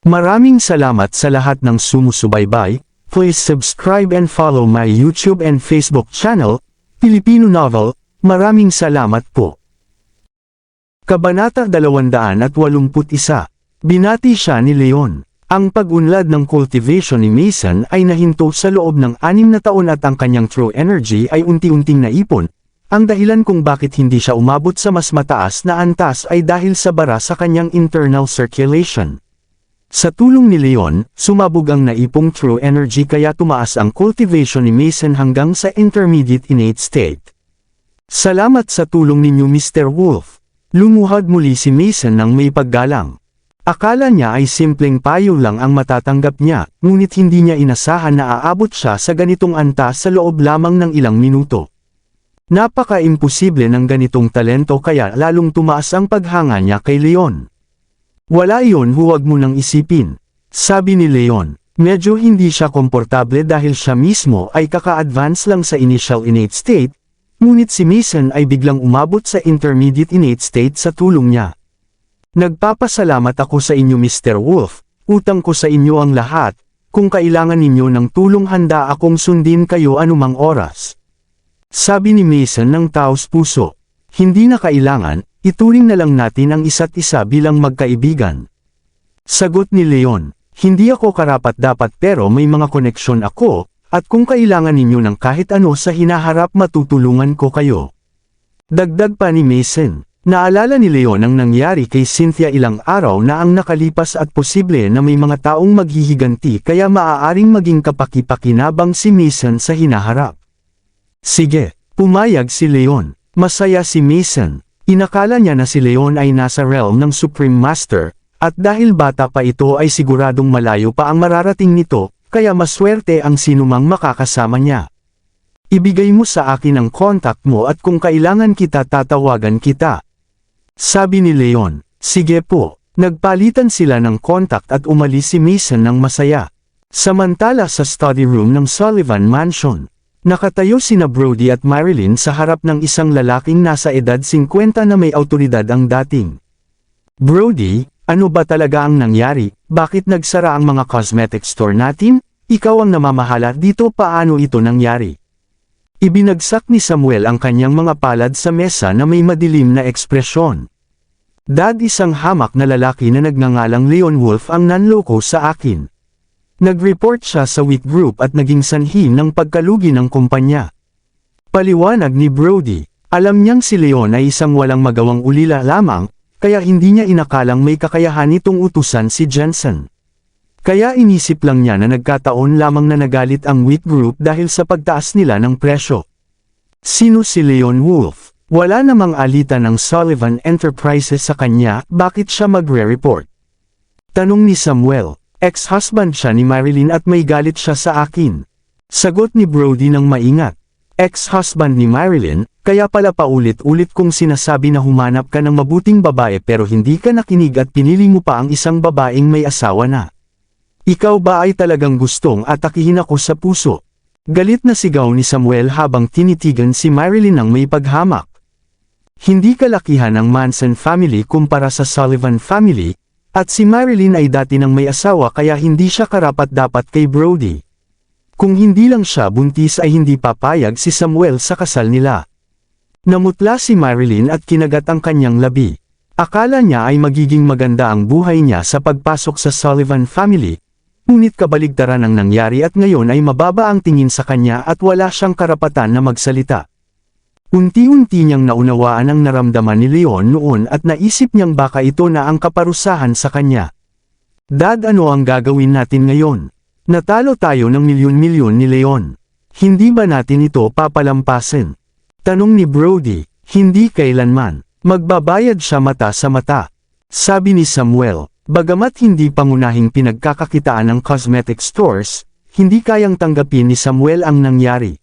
Maraming salamat sa lahat ng sumusubaybay. Please subscribe and follow my YouTube and Facebook channel, Filipino Novel. Maraming salamat po. Kabanata 281. Binati siya ni Leon. Ang pag-unlad ng cultivation ni Mason ay nahinto sa loob ng 6 na taon at ang kanyang true energy ay unti-unting naipon. Ang dahilan kung bakit hindi siya umabot sa mas mataas na antas ay dahil sa bara sa kanyang internal circulation. Sa tulong ni Leon, sumabog ang naipong true energy kaya tumaas ang cultivation ni Mason hanggang sa intermediate innate state. Salamat sa tulong ninyo Mr. Wolf. Lumuhad muli si Mason ng may paggalang. Akala niya ay simpleng payo lang ang matatanggap niya, ngunit hindi niya inasahan na aabot siya sa ganitong antas sa loob lamang ng ilang minuto. Napaka-imposible ng ganitong talento kaya lalong tumaas ang paghanga niya kay Leon. Wala iyon, huwag mo nang isipin. Sabi ni Leon, medyo hindi siya komportable dahil siya mismo ay kaka-advance lang sa initial innate state, ngunit si Mason ay biglang umabot sa intermediate innate state sa tulong niya. Nagpapasalamat ako sa inyo Mr. Wolf, utang ko sa inyo ang lahat, kung kailangan ninyo ng tulong handa akong sundin kayo anumang oras. Sabi ni Mason ng taos puso, hindi na kailangan, ituring na lang natin ang isa't isa bilang magkaibigan. Sagot ni Leon, hindi ako karapat-dapat pero may mga koneksyon ako, at kung kailangan ninyo ng kahit ano sa hinaharap matutulungan ko kayo. Dagdag pa ni Mason. Naalala ni Leon ang nangyari kay Cynthia ilang araw na ang nakalipas at posible na may mga taong maghihiganti kaya maaaring maging kapaki-pakinabang si Mason sa hinaharap. Sige, pumayag si Leon. Masaya si Mason. Inakala niya na si Leon ay nasa realm ng Supreme Master, at dahil bata pa ito ay siguradong malayo pa ang mararating nito, kaya maswerte ang sinumang makakasama niya. Ibigay mo sa akin ang contact mo at kung kailangan kita tatawagan kita. Sabi ni Leon, sige po. Nagpalitan sila ng contact at umalis si Mason ng masaya. Samantala sa study room ng Sullivan Mansion, nakatayo sina Brody at Marilyn sa harap ng isang lalaking nasa edad 50 na may awtoridad ang dating. Brody, ano ba talaga ang nangyari? Bakit nagsara ang mga cosmetic store natin? Ikaw ang namamahala dito, paano ito nangyari? Ibinagsak ni Samuel ang kanyang mga palad sa mesa na may madilim na ekspresyon. Dad, isang hamak na lalaki na nagngangalang Leon Wolf ang nanloko sa akin. Nag-report siya sa weak group at naging sanhi ng pagkalugi ng kumpanya. Paliwanag ni Brody, alam niyang si Leon ay isang walang magawang ulila lamang, kaya hindi niya inakalang may kakayahan itong utusan si Jensen. Kaya inisip lang niya na nagkataon lamang na nagalit ang weak group dahil sa pagtaas nila ng presyo. Sino si Leon Wolf? Wala namang alitan ng Sullivan Enterprises sa kanya, bakit siya magre-report? Tanong ni Samuel, ex-husband siya ni Marilyn at may galit siya sa akin. Sagot ni Brody ng maingat, ex-husband ni Marilyn, kaya pala paulit-ulit kong sinasabi na humanap ka ng mabuting babae pero hindi ka nakinig at pinili mo pa ang isang babaeng may asawa na. Ikaw ba ay talagang gustong atakihin ako sa puso? Galit na sigaw ni Samuel habang tinitigan si Marilyn ng may paghamak. Hindi kalakihan ang Manson family kumpara sa Sullivan family, at si Marilyn ay dati ng may asawa kaya hindi siya karapat-dapat kay Brody. Kung hindi lang siya buntis ay hindi papayag si Samuel sa kasal nila. Namutla si Marilyn at kinagat ang kanyang labi. Akala niya ay magiging maganda ang buhay niya sa pagpasok sa Sullivan family, ngunit kabaligtaran ang nangyari at ngayon ay mababa ang tingin sa kanya at wala siyang karapatan na magsalita. Unti-unti niyang naunawaan ang naramdaman ni Leon noon at naisip niyang baka ito na ang kaparusahan sa kanya. Dad, ano ang gagawin natin ngayon? Natalo tayo ng milyon-milyon ni Leon. Hindi ba natin ito papalampasin? Tanong ni Brody, hindi kailanman. Magbabayad siya mata sa mata. Sabi ni Samuel, bagamat hindi pangunahing pinagkakakitaan ng cosmetic stores, hindi kayang tanggapin ni Samuel ang nangyari.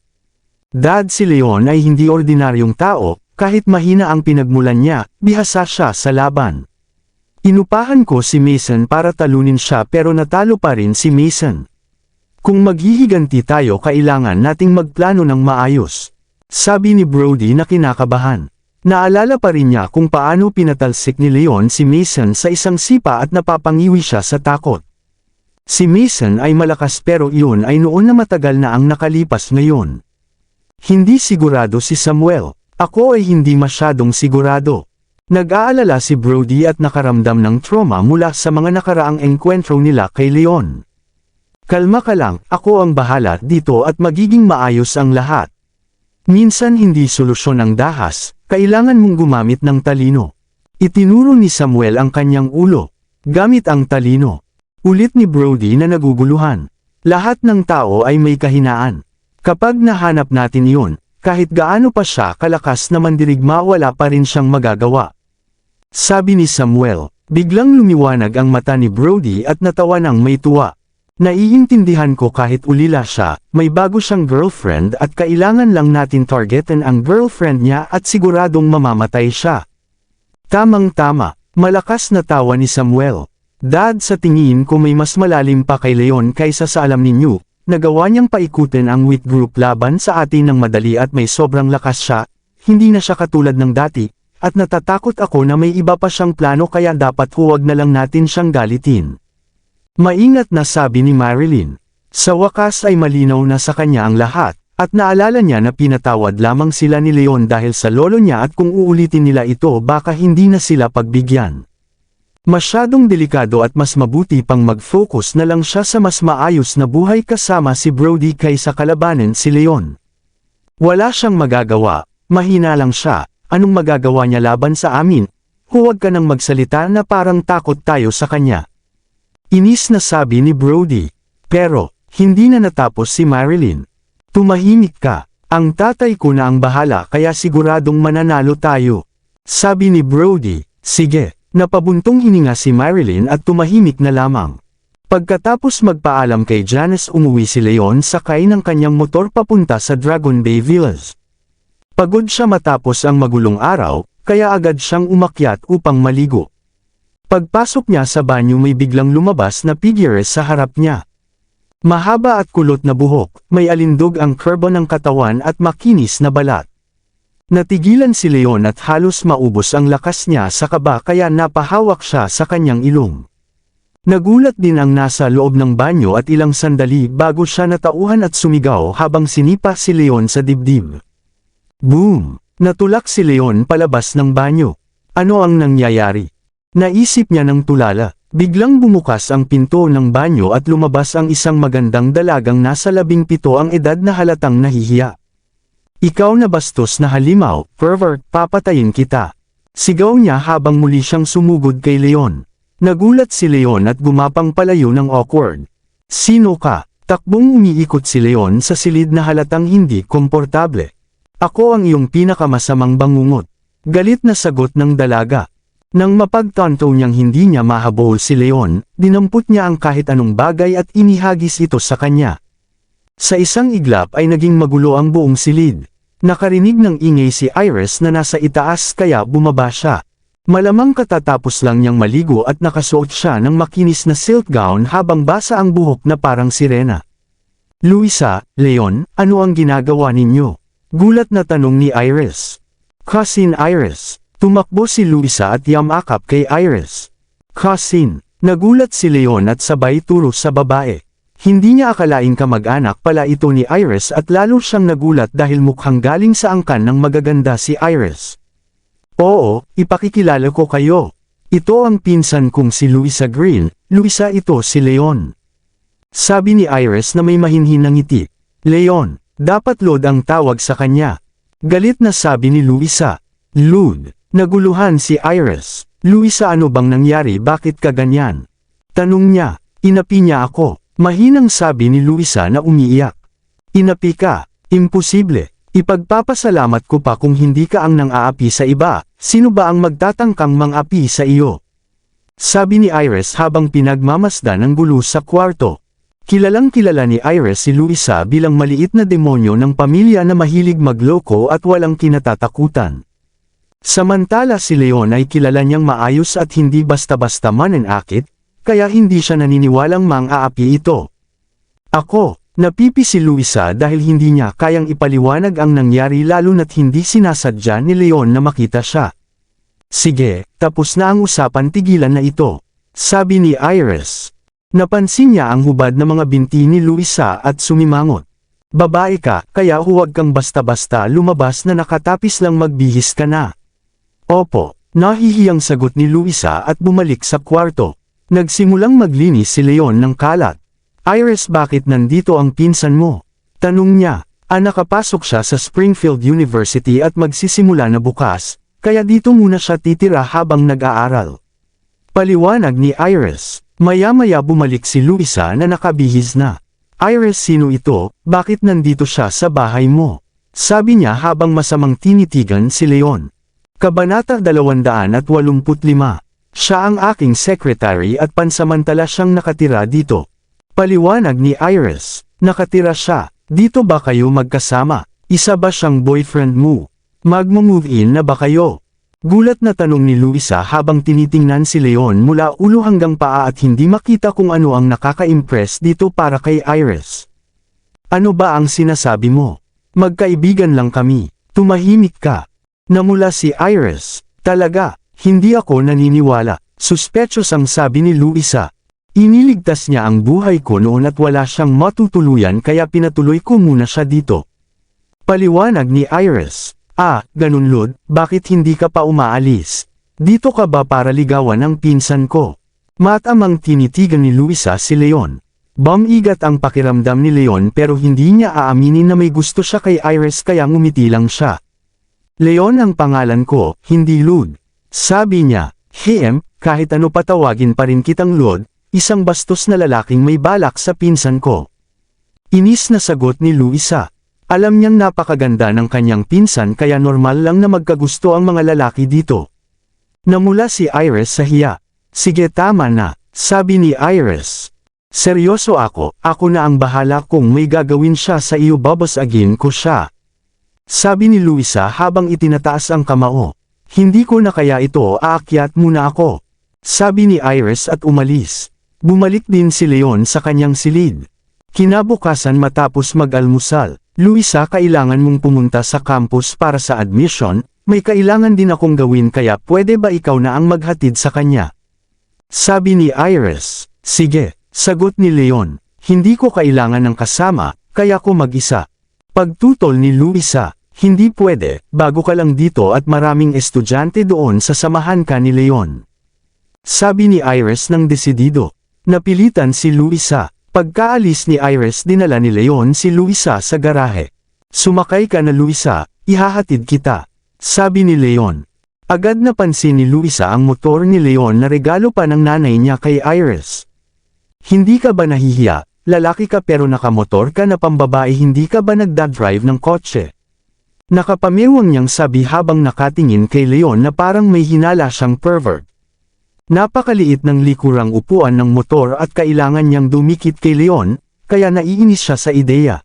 Dad, si Leon ay hindi ordinaryong tao, kahit mahina ang pinagmulan niya, bihasa siya sa laban. Inupahan ko si Mason para talunin siya pero natalo pa rin si Mason. Kung maghihiganti tayo kailangan nating magplano ng maayos. Sabi ni Brody na kinakabahan. Naalala pa rin niya kung paano pinatalsik ni Leon si Mason sa isang sipa at napapangiwi siya sa takot. Si Mason ay malakas pero iyon ay noon na matagal na ang nakalipas ngayon. Hindi sigurado si Samuel. Ako ay hindi masyadong sigurado. Nag-aalala si Brody at nakaramdam ng trauma mula sa mga nakaraang engkwentro nila kay Leon. Kalma ka lang, ako ang bahala dito at magiging maayos ang lahat. Minsan hindi solusyon ang dahas, kailangan mong gumamit ng talino. Itinuro ni Samuel ang kanyang ulo. Gamit ang talino. Ulit ni Brody na naguguluhan. Lahat ng tao ay may kahinaan. Kapag nahanap natin iyon, kahit gaano pa siya kalakas na mandirigma wala pa rin siyang magagawa. Sabi ni Samuel, biglang lumiwanag ang mata ni Brody at natawa ng may tuwa. Naiintindihan ko kahit ulila siya, may bago siyang girlfriend at kailangan lang natin targetin ang girlfriend niya at siguradong mamamatay siya. Tamang-tama, malakas na tawa ni Samuel. Dad, sa tingin ko may mas malalim pa kay Leon kaysa sa alam ninyo. Nagawa niyang paikutin ang weak group laban sa atin ng madali at may sobrang lakas siya, hindi na siya katulad ng dati, at natatakot ako na may iba pa siyang plano kaya dapat huwag na lang natin siyang galitin. Maingat na sabi ni Marilyn. Sa wakas ay malinaw na sa kanya ang lahat, at naalala niya na pinatawad lamang sila ni Leon dahil sa lolo niya at kung uulitin nila ito baka hindi na sila pagbigyan. Masyadong delikado at mas mabuti pang mag-focus na lang siya sa mas maayos na buhay kasama si Brody kaysa kalabanin si Leon. Wala siyang magagawa, mahina lang siya, anong magagawa niya laban sa amin? Huwag ka nang magsalita na parang takot tayo sa kanya. Inis na sabi ni Brody. Pero, hindi na natapos si Marilyn. Tumahimik ka, ang tatay ko na ang bahala kaya siguradong mananalo tayo. Sabi ni Brody, sige. Napabuntong hininga si Marilyn at tumahimik na lamang. Pagkatapos magpaalam kay Janice umuwi si Leon sakay ng kanyang motor papunta sa Dragon Bay Villas. Pagod siya matapos ang magulong araw, kaya agad siyang umakyat upang maligo. Pagpasok niya sa banyo may biglang lumabas na figure sa harap niya. Mahaba at kulot na buhok, may alindog ang kurbo ng katawan at makinis na balat. Natigilan si Leon at halos maubos ang lakas niya sa kaba kaya napahawak siya sa kanyang ilong. Nagulat din ang nasa loob ng banyo at ilang sandali bago siya natauhan at sumigaw habang sinipa si Leon sa dibdib. Boom! Natulak si Leon palabas ng banyo. Ano ang nangyayari? Naisip niya ng tulala. Biglang bumukas ang pinto ng banyo at lumabas ang isang magandang dalagang nasa 17 ang edad na halatang nahihiya. Ikaw na bastos na halimaw, pervert, papatayin kita. Sigaw niya habang muli siyang sumugod kay Leon. Nagulat si Leon at gumapang palayo ng awkward. Sino ka? Takbong umiikot si Leon sa silid na halatang hindi komportable. Ako ang iyong pinakamasamang bangungot. Galit na sagot ng dalaga. Nang mapagtanto niyang hindi niya mahabol si Leon, dinampot niya ang kahit anong bagay at inihagis ito sa kanya. Sa isang iglap ay naging magulo ang buong silid. Nakarinig ng ingay si Iris na nasa itaas kaya bumaba siya. Malamang katatapos lang niyang maligo at nakasuot siya ng makinis na silk gown habang basa ang buhok na parang sirena. Luisa, Leon, ano ang ginagawa ninyo? Gulat na tanong ni Iris. Cousin Iris. Tumakbo si Luisa at yamakap kay Iris. Cousin. Nagulat si Leon at sabay turo sa babae. Hindi niya akalaing kamag-anak pala ito ni Iris at lalo siyang nagulat dahil mukhang galing sa angkan ng magaganda si Iris. Oo, ipakikilala ko kayo. Ito ang pinsan kong si Luisa Green, Luisa ito si Leon. Sabi ni Iris na may mahinhin na ngiti. Leon, dapat Lud ang tawag sa kanya. Galit na sabi ni Luisa. Lud, naguluhan si Iris. Luisa ano bang nangyari bakit ka ganyan? Tanong niya, inapi niya ako. Mahinang sabi ni Luisa na umiiyak. Inapi ka, imposible. Ipagpapasalamat ko pa kung hindi ka ang nang-aapi sa iba, sino ba ang magtatangkang mang-api sa iyo? Sabi ni Iris habang pinagmamasdan ng gulo sa kwarto. Kilalang kilala ni Iris si Luisa bilang maliit na demonyo ng pamilya na mahilig magloko at walang kinatatakutan. Samantala si Leon ay kilala niyang maayos at hindi basta-basta mananakit, kaya hindi siya naniniwalang mang-aapi ito. Ako, napipi si Luisa dahil hindi niya kayang ipaliwanag ang nangyari lalo na't hindi sinasadya ni Leon na makita siya. Sige, tapos na ang usapan tigilan na ito. Sabi ni Iris. Napansin niya ang hubad na mga binti ni Luisa at sumimangot. Babae ka, kaya huwag kang basta-basta lumabas na nakatapis lang magbihis ka na. Opo, nahihiyang sagot ni Luisa at bumalik sa kwarto. Nagsimulang maglinis si Leon ng kalat. Iris, bakit nandito ang pinsan mo? Tanong niya. Nakapasok siya sa Springfield University at magsisimula na bukas, kaya dito muna siya titira habang nag-aaral. Paliwanag ni Iris. Maya-maya bumalik si Luisa na nakabihis na. Iris, sino ito? Bakit nandito siya sa bahay mo? Sabi niya habang masamang tinitigan si Leon. Kabanata 285. Siya ang aking secretary at pansamantala siyang nakatira dito. Paliwanag ni Iris. Nakatira siya. Dito ba kayo magkasama? Isa ba siyang boyfriend mo? Magmo-move in na ba kayo? Gulat na tanong ni Luisa habang tinitingnan si Leon mula ulo hanggang paa at hindi makita kung ano ang nakaka-impress dito para kay Iris. Ano ba ang sinasabi mo? Magkaibigan lang kami. Tumahimik ka. Namula si Iris. Talaga, hindi ako naniniwala. Suspicious ang sabi ni Luisa. Iniligtas niya ang buhay ko noon at wala siyang matutuluyan kaya pinatuloy ko muna siya dito. Paliwanag ni Iris. Ganun Lud, bakit hindi ka pa umaalis? Dito ka ba para ligawan ng pinsan ko? Matamang tinitigan ni Luisa si Leon. Bumigat ang pakiramdam ni Leon pero hindi niya aaminin na may gusto siya kay Iris kaya ngumiti lang siya. Leon ang pangalan ko, hindi Lud. Sabi niya, kahit ano patawagin pa rin kitang Lud, isang bastos na lalaking may balak sa pinsan ko. Inis na sagot ni Luisa. Alam niyang napakaganda ng kanyang pinsan kaya normal lang na magkagusto ang mga lalaki dito. Namula si Iris sa hiya. Sige, tama na, sabi ni Iris. Seryoso ako na ang bahala kung may gagawin siya sa iyo, babasagin ko siya. Sabi ni Luisa habang itinataas ang kamao. Hindi ko na kaya ito, aakyat muna ako. Sabi ni Iris at umalis. Bumalik din si Leon sa kanyang silid. Kinabukasan matapos mag-almusal. Luisa, kailangan mong pumunta sa campus para sa admission, may kailangan din akong gawin kaya pwede ba ikaw na ang maghatid sa kanya? Sabi ni Iris. Sige, sagot ni Leon. Hindi ko kailangan ng kasama, kaya ko mag-isa. Pagtutol ni Luisa. Hindi pwede, bago ka lang dito at maraming estudyante doon sa samahan ka ni Leon. Sabi ni Iris ng desidido. Napilitan si Luisa. Pagkaalis ni Iris, dinala ni Leon si Luisa sa garahe. Sumakay ka na Luisa, ihahatid kita. Sabi ni Leon. Agad napansin ni Luisa ang motor ni Leon na regalo pa ng nanay niya kay Iris. Hindi ka ba nahihiya? Lalaki ka pero nakamotor ka na pambabae, hindi ka ba nagdadrive ng kotse? Nakapamiwang niyang sabi habang nakatingin kay Leon na parang may hinala siyang pervert. Napakaliit ng likurang upuan ng motor at kailangan niyang dumikit kay Leon, kaya naiinis siya sa ideya.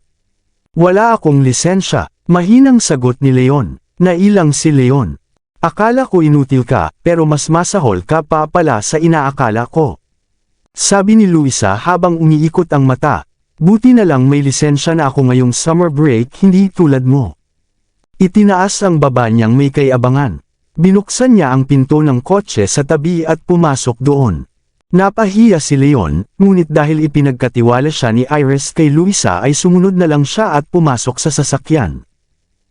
Wala akong lisensya, mahinang sagot ni Leon. Nailang si Leon. Akala ko inutil ka, pero mas masahol ka pa pala sa inaakala ko. Sabi ni Luisa habang umiikot ang mata. Buti na lang may lisensya na ako ngayong summer break, hindi tulad mo. Itinaas ang baba niyang may kayabangan. Binuksan niya ang pinto ng kotse sa tabi at pumasok doon. Napahiya si Leon, ngunit dahil ipinagkatiwala siya ni Iris kay Luisa ay sumunod na lang siya at pumasok sa sasakyan.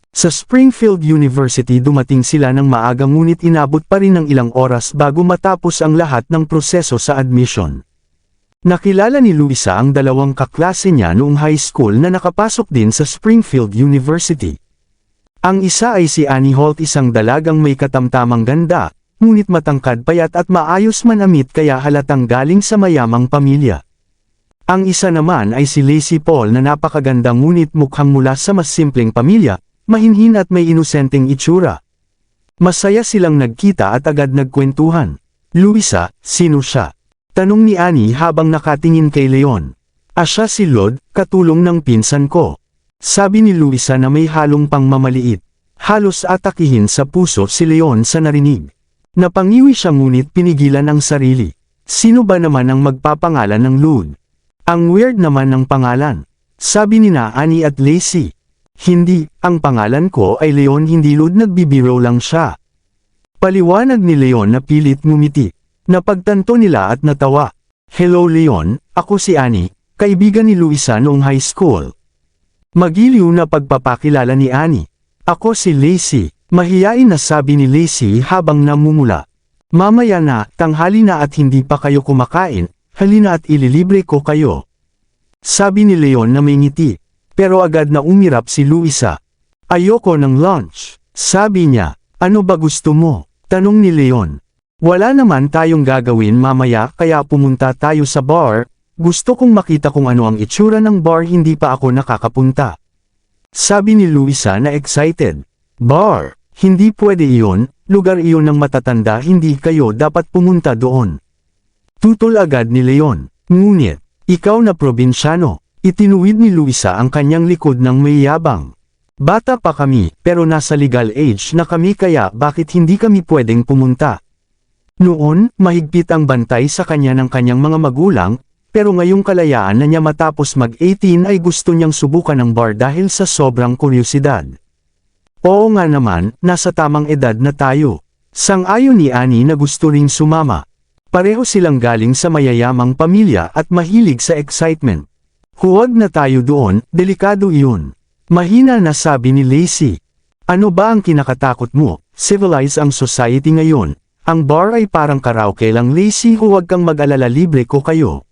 Sa Springfield University dumating sila ng maaga ngunit inabot pa rin ng ilang oras bago matapos ang lahat ng proseso sa admission. Nakilala ni Luisa ang dalawang kaklase niya noong high school na nakapasok din sa Springfield University. Ang isa ay si Annie Holt, isang dalagang may katamtamang ganda, ngunit matangkad, payat at maayos manamit kaya halatang galing sa mayamang pamilya. Ang isa naman ay si Lacey Paul na napakaganda ngunit mukhang mula sa mas simpleng pamilya, mahinhin at may inosenteng itsura. Masaya silang nagkita at agad nagkwentuhan. Luisa, sino siya? Tanong ni Annie habang nakatingin kay Leon. Siya si Lod, katulong ng pinsan ko. Sabi ni Luisa na may halong pangmamaliit. Halos atakihin sa puso si Leon sa narinig. Napangiwi siya ngunit pinigilan ang sarili. Sino ba naman ang magpapangalan ng Lud? Ang weird naman ng pangalan. Sabi ni Annie at Lacey. Hindi, ang pangalan ko ay Leon, hindi Lud, nagbibiro lang siya. Paliwanag ni Leon na pilit ngumiti. Napagtanto nila at natawa. Hello Leon, ako si Annie, kaibigan ni Luisa noong high school. Magiliw na pagpapakilala ni Annie. Ako si Lacey, mahiyain na sabi ni Lacey habang namumula. Mamaya na, tanghali na at hindi pa kayo kumakain, halina at ililibre ko kayo. Sabi ni Leon na may ngiti, pero agad na umirap si Luisa. Ayoko ng lunch, sabi niya. Ano ba gusto mo? Tanong ni Leon. Wala naman tayong gagawin mamaya kaya pumunta tayo sa bar, gusto kong makita kung ano ang itsura ng bar hindi pa ako nakakapunta. Sabi ni Luisa na excited. Bar, hindi pwede iyon, lugar iyon ng matatanda hindi kayo dapat pumunta doon. Tutol agad ni Leon. Ngunit, ikaw na probinsyano, itinuwid ni Luisa ang kanyang likod ng may yabang. Bata pa kami, pero nasa legal age na kami kaya bakit hindi kami pwedeng pumunta? Noon, mahigpit ang bantay sa kanya ng kanyang mga magulang, pero ngayong kalayaan na niya matapos mag-18 ay gusto niyang subukan ng bar dahil sa sobrang kuryosidad. Oo nga naman, nasa tamang edad na tayo. Sang-ayon ni Annie na gusto ring sumama. Pareho silang galing sa mayayamang pamilya at mahilig sa excitement. Huwag na tayo doon, delikado iyon. Mahina na sabi ni Lacey. Ano ba ang kinakatakot mo? Civilized ang society ngayon. Ang bar ay parang karaoke lang Lacey, huwag kang mag-alala, libre ko kayo.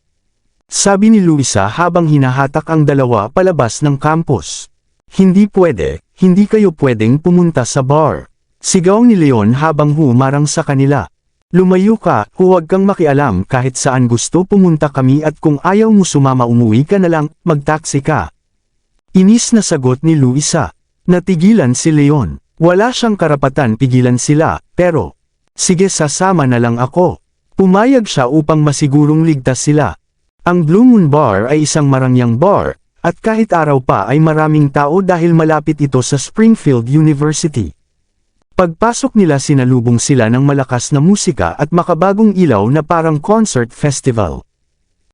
Sabi ni Luisa habang hinahatak ang dalawa palabas ng campus. Hindi pwede, hindi kayo pwedeng pumunta sa bar. Sigaw ni Leon habang humarang sa kanila. Lumayo ka, huwag kang makialam kahit saan gusto pumunta kami at kung ayaw mo sumama umuwi ka na lang, mag-taxi ka. Inis na sagot ni Luisa. Natigilan si Leon. Wala siyang karapatan pigilan sila, pero, sige sasama na lang ako. Pumayag siya upang masigurong ligtas sila. Ang Blue Moon Bar ay isang marangyang bar, at kahit araw pa ay maraming tao dahil malapit ito sa Springfield University. Pagpasok nila sinalubong sila ng malakas na musika at makabagong ilaw na parang concert festival.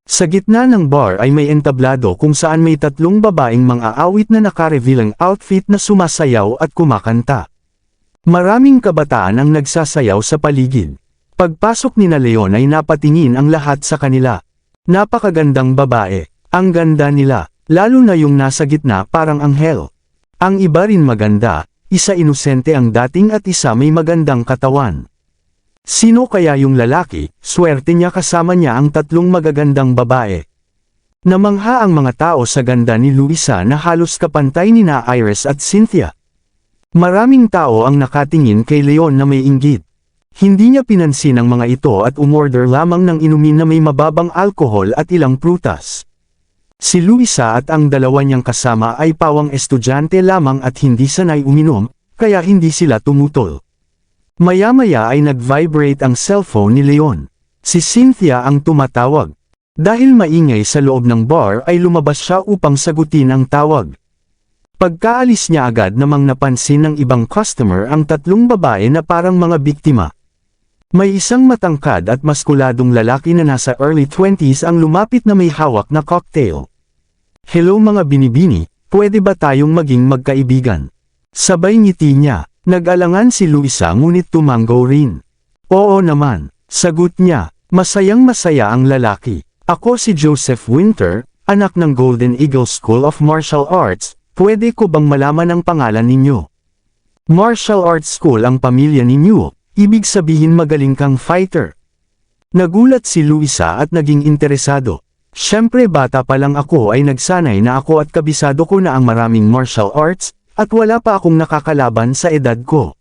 Sa gitna ng bar ay may entablado kung saan may tatlong babaeng mang-aawit na naka-revealing outfit na sumasayaw at kumakanta. Maraming kabataan ang nagsasayaw sa paligid. Pagpasok ni Leon ay napatingin ang lahat sa kanila. Napakagandang babae. Ang ganda nila, lalo na yung nasa gitna parang anghel. Ang iba rin maganda, isa inosente ang dating at isa may magandang katawan. Sino kaya yung lalaki? Swerte niya kasama niya ang tatlong magagandang babae. Namangha ang mga tao sa ganda ni Luisa na halos kapantay ni na Iris at Cynthia. Maraming tao ang nakatingin kay Leon na may inggit. Hindi niya pinansin ang mga ito at umorder lamang ng inumin na may mababang alkohol at ilang prutas. Si Luisa at ang dalawa niyang kasama ay pawang estudyante lamang at hindi sanay uminom, kaya hindi sila tumutol. Maya-maya ay nag-vibrate ang cellphone ni Leon. Si Cynthia ang tumatawag. Dahil maingay sa loob ng bar ay lumabas siya upang sagutin ang tawag. Pagkaalis niya agad namang napansin ng ibang customer ang tatlong babae na parang mga biktima. May isang matangkad at maskuladong lalaki na nasa early 20s ang lumapit na may hawak na cocktail. Hello mga binibini, pwede ba tayong maging magkaibigan? Sabay ngiti niya. Nag-alangan si Luisa ngunit tumanggo rin. Oo naman, sagot niya. Masayang masaya ang lalaki. Ako si Joseph Winter, anak ng Golden Eagle School of Martial Arts, pwede ko bang malaman ang pangalan ninyo? Martial Arts School ang pamilya ninyo, ibig sabihin magaling kang fighter. Nagulat si Luisa at naging interesado. Siyempre bata pa lang ako ay nagsanay na ako at kabisado ko na ang maraming martial arts, at wala pa akong nakakalaban sa edad ko.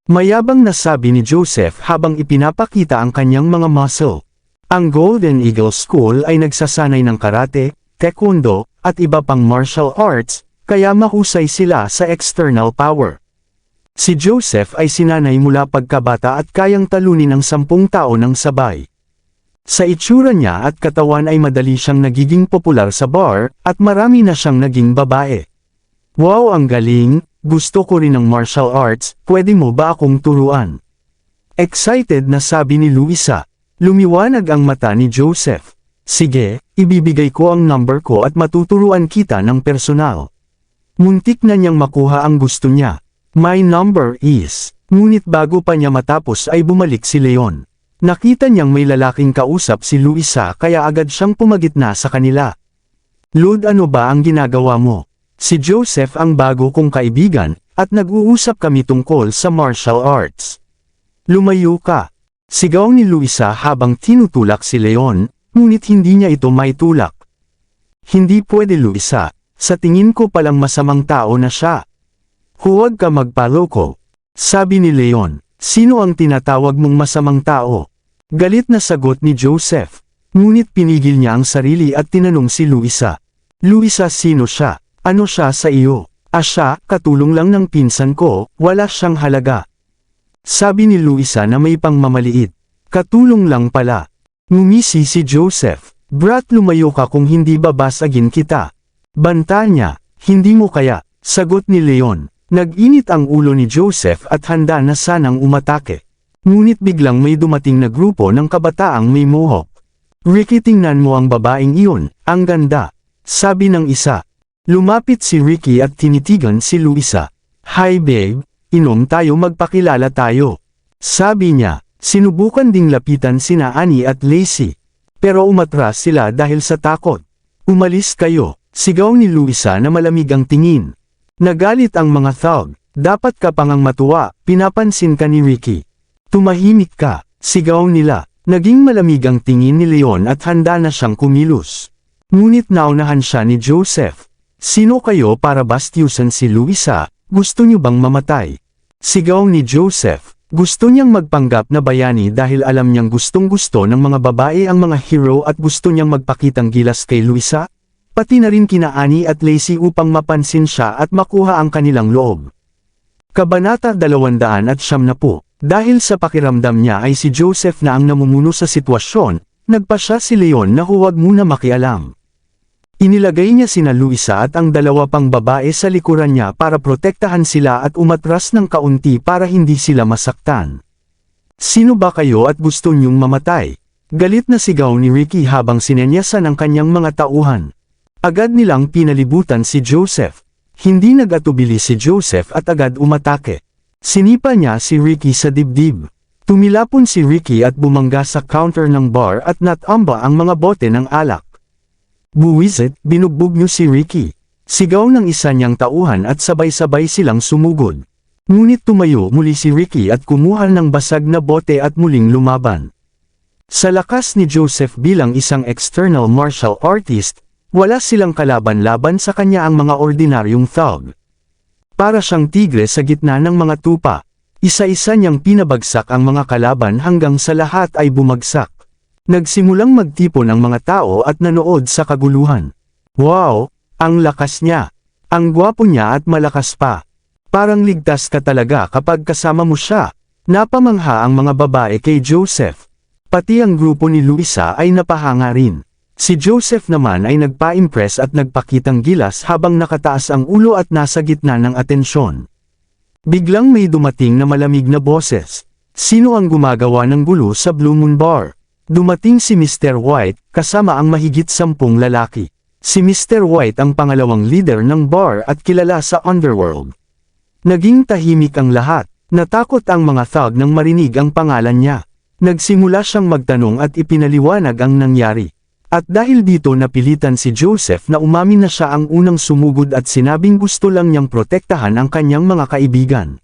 Mayabang na sabi ni Joseph habang ipinapakita ang kanyang mga muscle. Ang Golden Eagle School ay nagsasanay ng karate, taekwondo, at iba pang martial arts, kaya mahusay sila sa external power. Si Joseph ay sinanay mula pagkabata at kayang talunin ang 10 tao ng sabay. Sa itsura niya at katawan ay madali siyang nagiging popular sa bar, at marami na siyang naging babae. Wow, ang galing, gusto ko rin ng martial arts, pwede mo ba akong turuan? Excited na sabi ni Luisa. Lumiwanag ang mata ni Joseph. Sige, ibibigay ko ang number ko at matuturuan kita ng personal. Muntik na niyang makuha ang gusto niya. My number is, ngunit bago pa niya matapos ay bumalik si Leon. Nakita niyang may lalaking kausap si Luisa kaya agad siyang pumagitna sa kanila. Lord, ano ba ang ginagawa mo? Si Joseph ang bago kong kaibigan, at nag-uusap kami tungkol sa martial arts. Lumayo ka! Sigaw ni Luisa habang tinutulak si Leon, ngunit hindi niya ito maitulak. Hindi pwede, Luisa. Sa tingin ko palang masamang tao na siya. Huwag ka magpaloko. Sabi ni Leon. Sino ang tinatawag mong masamang tao? Galit na sagot ni Joseph. Ngunit pinigil niya ang sarili at tinanong si Luisa. Luisa, sino siya? Ano siya sa iyo? Siya, katulong lang ng pinsan ko, wala siyang halaga. Sabi ni Luisa na may pangmamaliit. Katulong lang pala. Ngumisi si Joseph. Brat, lumayo ka kung hindi babasagin kita. Banta niya. Hindi mo kaya, sagot ni Leon. Nag-init ang ulo ni Joseph at handa na sanang umatake. Ngunit biglang may dumating na grupo ng kabataang may mohawk. Ricky, tingnan mo ang babaeng iyon, ang ganda. Sabi ng isa. Lumapit si Ricky at tinitigan si Luisa. Hi babe, inom tayo, magpakilala tayo. Sabi niya. Sinubukan ding lapitan sina Annie at Lacey. Pero umatras sila dahil sa takot. Umalis kayo, sigaw ni Luisa na malamig ang tingin. Nagalit ang mga thug. Dapat ka pangang matuwa, pinapansin ka ni Ricky. Tumahimik ka, sigaw nila. Naging malamig ang tingin ni Leon at handa na siyang kumilos. Ngunit naunahan siya ni Joseph. Sino kayo para bastyusan si Luisa? Gusto niyo bang mamatay? Sigaw ni Joseph. Gusto niyang magpanggap na bayani dahil alam niyang gustong-gusto ng mga babae ang mga hero at gusto niyang magpakitang gilas kay Luisa, pati na rin kina Annie at Lacey upang mapansin siya at makuha ang kanilang loob. Kabanata 290. Dahil sa pakiramdam niya ay si Joseph na ang namumuno sa sitwasyon, nagpasya si Leon na huwag muna makialam. Inilagay niya sina Luisa at ang dalawa pang babae sa likuran niya para protektahan sila at umatras ng kaunti para hindi sila masaktan. Sino ba kayo at gusto niyong mamatay? Galit na sigaw ni Ricky habang sinenyasan ang kanyang mga tauhan. Agad nilang pinalibutan si Joseph. Hindi nag-atubili si Joseph at agad umatake. Sinipa niya si Ricky sa dibdib. Tumilapon si Ricky at bumangga sa counter ng bar at natamba ang mga bote ng alak. Buwisit, binugbog niyo si Ricky. Sigaw ng isa niyang tauhan at sabay-sabay silang sumugod. Ngunit tumayo muli si Ricky at kumuha ng basag na bote at muling lumaban. Sa lakas ni Joseph bilang isang external martial artist, wala silang kalaban-laban sa kanya ang mga ordinaryong thug. Para siyang tigre sa gitna ng mga tupa, isa-isa niyang pinabagsak ang mga kalaban hanggang sa lahat ay bumagsak. Nagsimulang magtipon ang mga tao at nanood sa kaguluhan. Wow! Ang lakas niya! Ang gwapo niya at malakas pa. Parang ligtas ka talaga kapag kasama mo siya. Napamangha ang mga babae kay Joseph. Pati ang grupo ni Luisa ay napahanga rin. Si Joseph naman ay nagpa-impress at nagpakitang gilas habang nakataas ang ulo at nasa gitna ng atensyon. Biglang may dumating na malamig na boses. Sino ang gumagawa ng gulo sa Blue Moon Bar? Dumating si Mr. White, kasama ang mahigit 10 lalaki. Si Mr. White ang pangalawang leader ng bar at kilala sa underworld. Naging tahimik ang lahat, natakot ang mga thug nang marinig ang pangalan niya. Nagsimula siyang magtanong at ipinaliwanag ang nangyari. At dahil dito napilitan si Joseph na umamin na siya ang unang sumugod at sinabing gusto lang niyang protektahan ang kanyang mga kaibigan.